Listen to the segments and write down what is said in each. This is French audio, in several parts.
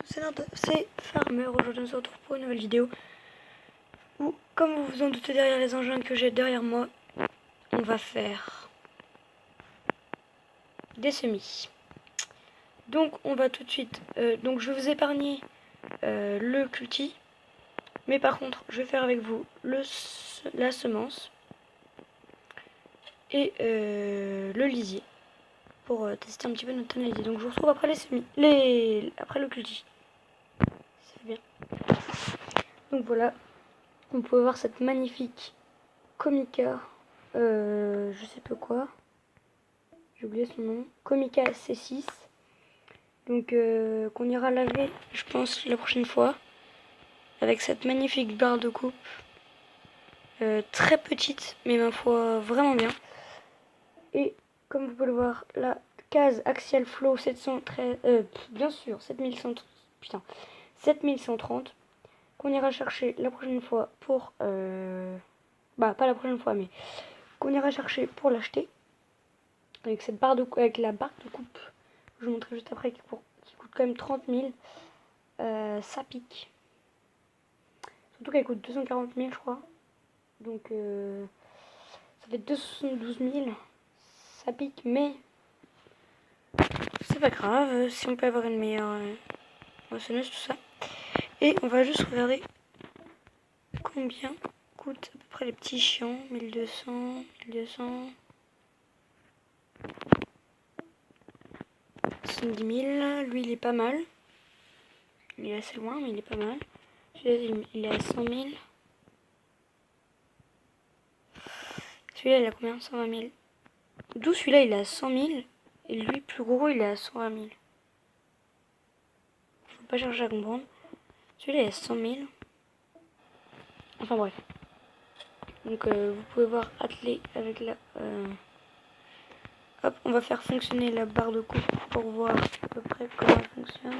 c'est Farmer. Aujourd'hui on se retrouve pour une nouvelle vidéo où, comme vous vous en doutez derrière les engins que j'ai derrière moi, on va faire des semis. Donc on va tout de suite, donc je vais vous épargner le culti, mais par contre je vais faire avec vous la semence et le lisier pour tester un petit peu notre tonalité. Donc je vous retrouve après les semis, après le culti. C'est bien. Donc voilà, on peut voir cette magnifique Comica, je sais pas quoi, j'ai oublié son nom, Comica C6. Donc qu'on ira laver, je pense, la prochaine fois, avec cette magnifique barre de coupe, très petite, mais ma foi vraiment bien. Et comme vous pouvez le voir, la case Axial Flow 713, bien sûr 7130, qu'on ira chercher la prochaine fois pour, pas la prochaine fois, mais qu'on ira chercher pour l'acheter, avec cette barre avec la barre de coupe, je vous montrerai juste après, qui coûte quand même 30 000. Ça pique. Surtout qu'elle coûte 240 000, je crois. Donc, ça fait 272 000. Ça pique, mais c'est pas grave. Si on peut avoir une meilleure moissonneuse, tout ça. Et on va juste regarder combien coûtent à peu près les petits chiants. 1200, 1200. 70 000. Lui, il est pas mal. Il est assez loin, mais il est pas mal. Celui-là, il est à 100 000. Celui-là, il a combien? 120 000. D'où celui-là, il est à 100 000. Et lui, plus gros, il est à 120 000. Faut pas chercher à comprendre. Celui-là, il est à 100 000. Enfin bref. Donc, vous pouvez voir attelé avec la... Hop, on va faire fonctionner la barre de coupe pour voir à peu près comment elle fonctionne.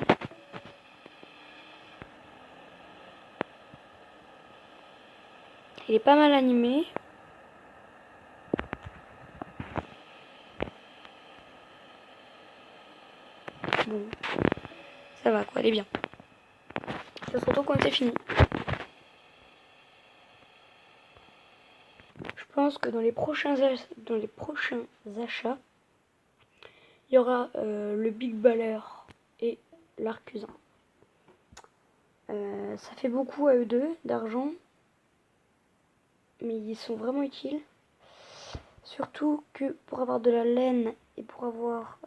Il est pas mal animé. Bon, ça va quoi, elle est bien. Ça se retrouve quand c'est fini. Je pense que dans les prochains achats, il y aura le Big Baller et l'Arcusin. Ça fait beaucoup à eux deux d'argent, mais ils sont vraiment utiles. Surtout que pour avoir de la laine et pour avoir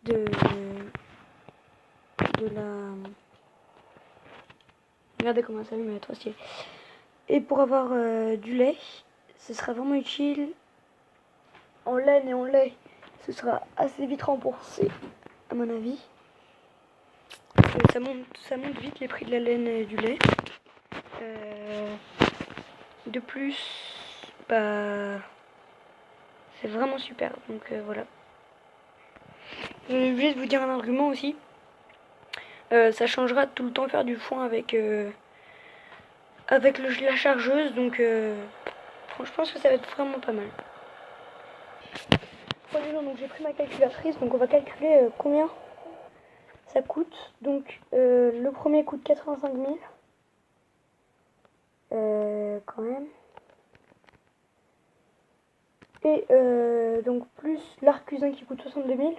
de la... Regardez comment ça allume, elle est trop stylée. Et pour avoir du lait, ce sera vraiment utile. En laine et en lait, ce sera assez vite remboursé, à mon avis. Ça monte vite les prix de la laine et du lait. De plus, bah, c'est vraiment super. Donc voilà. Je vais juste vous dire un argument aussi. Ça changera de tout le temps faire du foin avec la chargeuse. Donc je pense que ça va être vraiment pas mal. Donc j'ai pris ma calculatrice. Donc on va calculer combien ça coûte. Donc le premier coûte 85 000. Quand même. Et donc plus l'Arcusin qui coûte 62 000.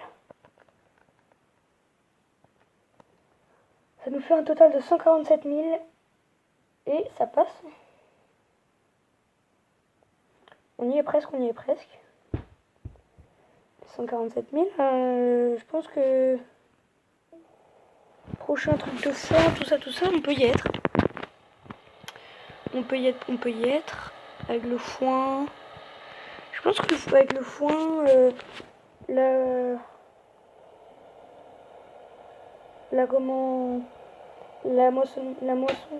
Ça nous fait un total de 147 000. Et ça passe. On y est presque, 147 000. Je pense que prochain truc de foin, tout ça, on peut y être. On peut y être avec le foin. Je pense que avec le foin, la moisson,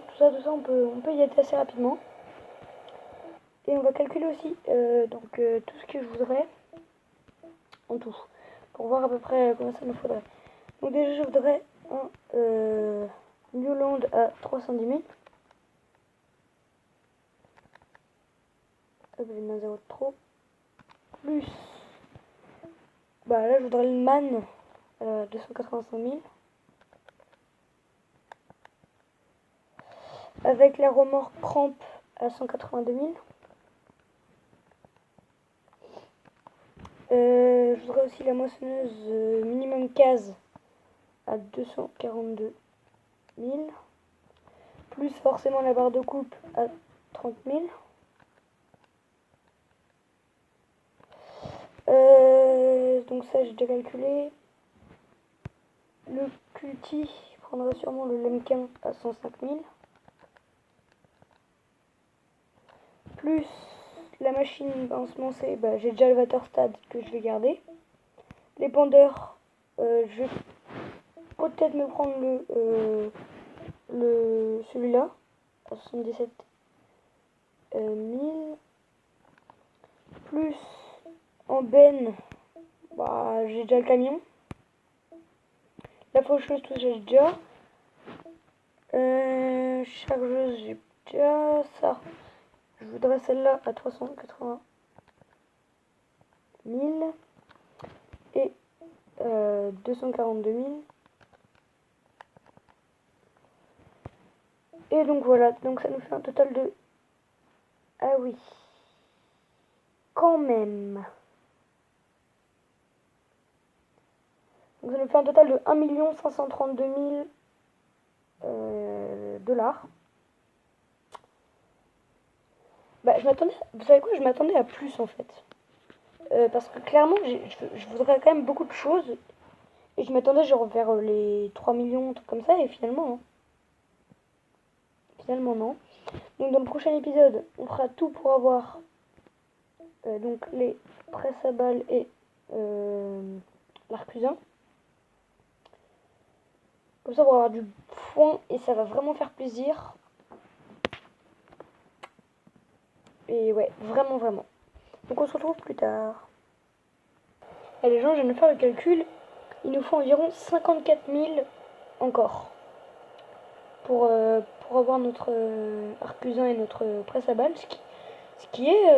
tout ça, on peut y être assez rapidement. Et on va calculer aussi tout ce que je voudrais en tout, pour voir à peu près combien ça me faudrait. Donc déjà je voudrais un Newland à 310 000. Hop, j'ai mis un zéro de trop. Plus Bah là je voudrais le man 285 000. Avec la remorque crampe à 182 000. Je voudrais aussi la moissonneuse minimum case à 242 000. Plus forcément la barre de coupe à 30 000. Donc ça j'ai déjà calculé. Le culti prendra sûrement le lemquin à 105 000. Plus la machine ensemencée, bah, j'ai déjà le Waterstad que je vais garder. Les pendeurs, je vais peut-être me prendre celui-là à 77 000. Plus en benne, bah, j'ai déjà le camion. La faucheuse, tout ça, j'ai déjà. Chargeuse, j'ai déjà ça. Je voudrais celle-là à 380 000 et 242 000. Et donc voilà, donc ça nous fait un total de... Ah oui, quand même. Donc ça nous fait un total de 1 532 000 dollars. Bah, je m'attendais, vous savez quoi, je m'attendais à plus en fait. Parce que clairement, je voudrais quand même beaucoup de choses. Et je m'attendais genre vers les 3 millions, un truc comme ça, et finalement, non. Finalement, non. Donc dans le prochain épisode, on fera tout pour avoir donc les presses à balles et l'arcusin. Comme ça, on va avoir du foin et ça va vraiment faire plaisir. Et ouais, vraiment, vraiment. Donc on se retrouve plus tard. Et les gens, je viens de faire le calcul. Il nous faut environ 54 000 encore pour avoir notre arcusin et notre presse à balles, ce qui est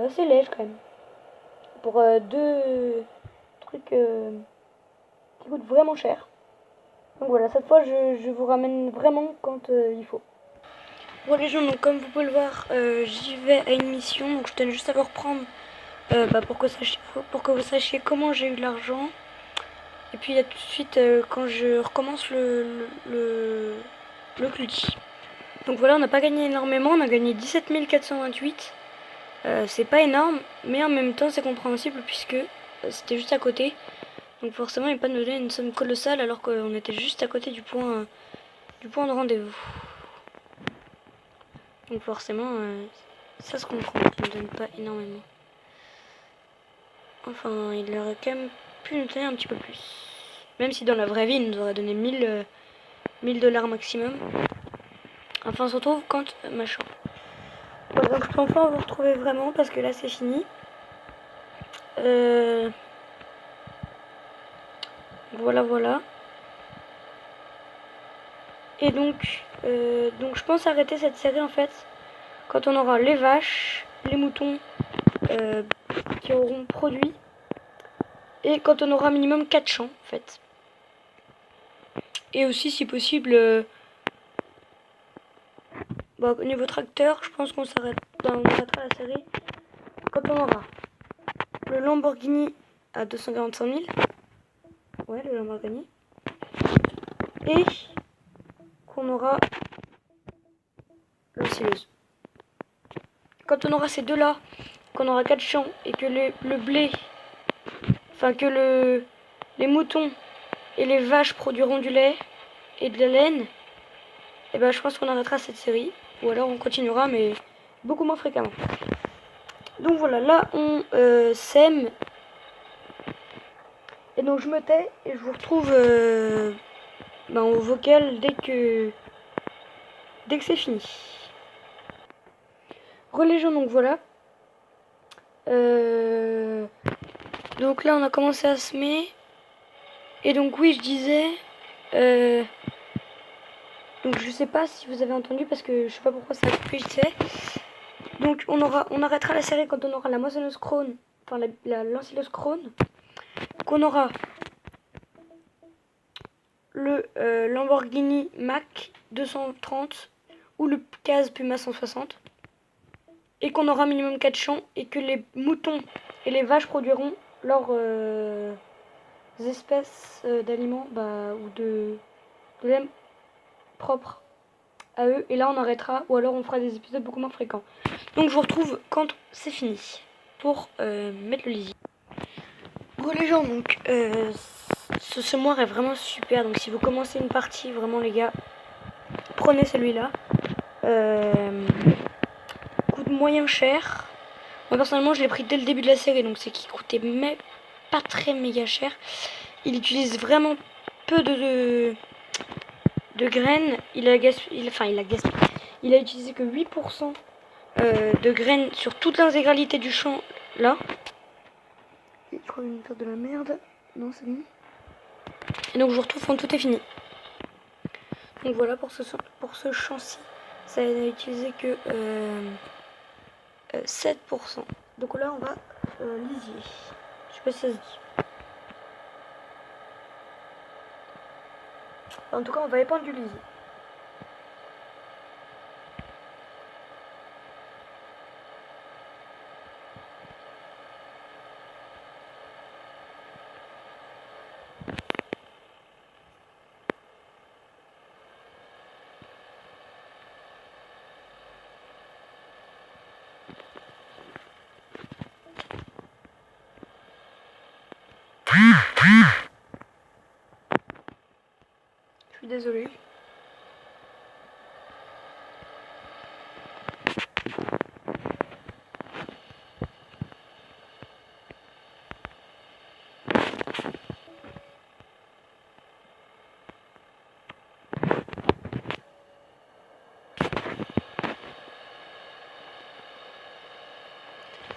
assez léger quand même. Pour deux trucs qui coûtent vraiment cher. Donc voilà, cette fois je vous ramène vraiment quand il faut. Bon les gens, donc comme vous pouvez le voir, j'y vais à une mission, donc je tenais juste à vous reprendre pour que vous sachiez comment j'ai eu de l'argent. Et puis là tout de suite quand je recommence le culti. Donc voilà, on n'a pas gagné énormément, on a gagné 17 428. C'est pas énorme, mais en même temps c'est compréhensible puisque c'était juste à côté. Donc forcément il n'y a pas de nous donner une somme colossale alors qu'on était juste à côté du point de rendez-vous. Donc forcément ça se comprend, ça ne donne pas énormément. Enfin il aurait quand même pu nous donner un petit peu plus. Même si dans la vraie vie il nous aurait donné 1000 $ maximum. Enfin on se retrouve quand machin. Voilà, donc je peux enfin vous retrouver vraiment parce que là c'est fini. Voilà. Et donc je pense arrêter cette série en fait quand on aura les vaches, les moutons qui auront produit et quand on aura minimum 4 champs en fait. Et aussi si possible au niveau tracteur, je pense qu'on arrêtera la série quand on aura le Lamborghini à 245 000. Ouais, le Lamborghini. Et qu'on aura le sileuse. Quand on aura ces deux-là, qu'on aura 4 champs et que le blé, enfin que les moutons et les vaches produiront du lait et de la laine, et ben je pense qu'on arrêtera cette série. Ou alors on continuera, mais beaucoup moins fréquemment. Donc voilà, là on sème. Et donc je me tais et je vous retrouve au vocal dès que c'est fini. Religion, donc voilà. Donc là on a commencé à semer. Et donc oui je disais... donc je sais pas si vous avez entendu parce que je sais pas pourquoi ça a coupé, je sais. Donc on arrêtera la série quand on aura la moissonneuse Krone, enfin l'ancileuse Krone. qu'on aura le Lamborghini Mac 230 ou le Kaz Puma 160 et qu'on aura minimum 4 champs et que les moutons et les vaches produiront leurs espèces d'aliments ou de lait propre à eux, et là on arrêtera ou alors on fera des épisodes beaucoup moins fréquents. Donc je vous retrouve quand c'est fini pour mettre le lisier. Bon les gens, donc ce semoir est vraiment super, donc si vous commencez une partie, vraiment les gars, prenez celui-là. Coûte moyen cher. Moi personnellement je l'ai pris dès le début de la série, donc c'est qu'il coûtait mais pas très méga cher. Il utilise vraiment peu de graines. Il a utilisé que 8% de graines sur toute l'intégralité du champ là. Je crois que je vais faire de la merde. Non, c'est bon. Et donc je vous retrouve quand tout est fini. Donc voilà pour ce champ-ci. Ça n'a utilisé que 7%. Donc là on va lisier. Je sais pas si ça se dit. En tout cas on va épandre du lisier. Je suis désolée.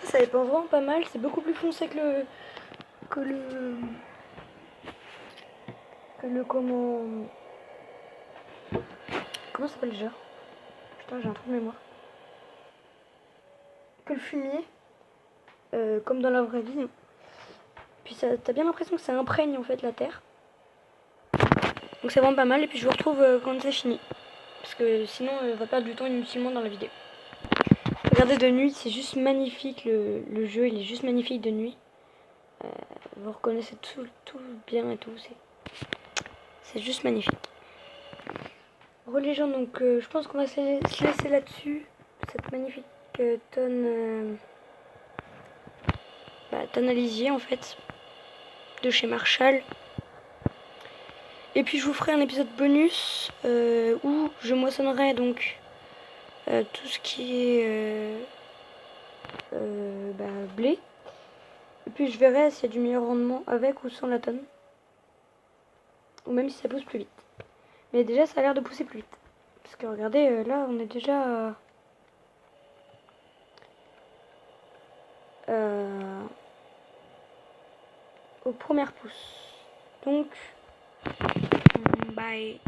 Ça dépend vraiment pas mal, c'est beaucoup plus foncé que le comment ça s'appelle déjà? Putain, j'ai un trou de mémoire. Que le fumier, comme dans la vraie vie. Puis ça, t'as bien l'impression que ça imprègne en fait la terre. Donc c'est vraiment pas mal, et puis je vous retrouve quand c'est fini. Parce que sinon on va perdre du temps inutilement dans la vidéo. Regardez de nuit, c'est juste magnifique, le jeu il est juste magnifique de nuit. Vous reconnaissez tout bien et tout, c'est juste magnifique. Bon les gens, donc je pense qu'on va se laisser là-dessus. Cette magnifique tonne à lisier en fait, de chez Marshall. Et puis je vous ferai un épisode bonus où je moissonnerai donc tout ce qui est blé. Et puis je verrai s'il y a du meilleur rendement avec ou sans la tonne. Ou même si ça pousse plus vite. Mais déjà ça a l'air de pousser plus vite. Parce que regardez, là on est déjà aux premières pousses. Donc, bye.